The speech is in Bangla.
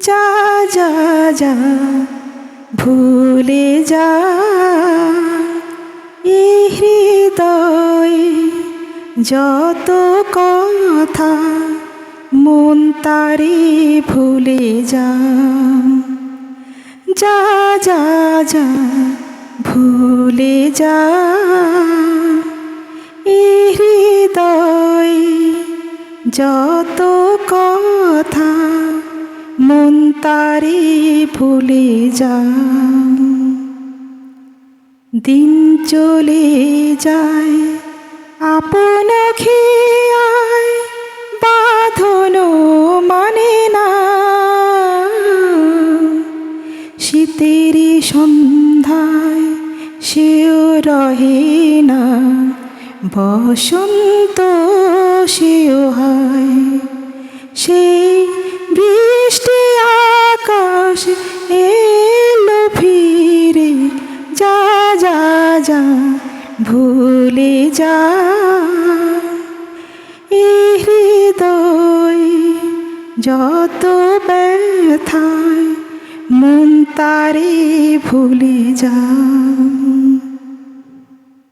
যা যা যা ভুলে যা এই হৃদয়ে যত কথা মন তারে ভুলে যা যা যা যা ভুলে যা এই হৃদয়ে যত কথা মন তারে ভুলে যা দিন চলে যায় আপন খেয়ায় বাঁধনো মানে না শীতের সন্ধ্যায় সেও রহে না বসন্ত সেও হয় সেই বৃষ্টি আকাশ এলো ফিরে যা যা যা ভুলে যা এই হৃদয় যত ব্যথায় মন তারে ভুলে যা।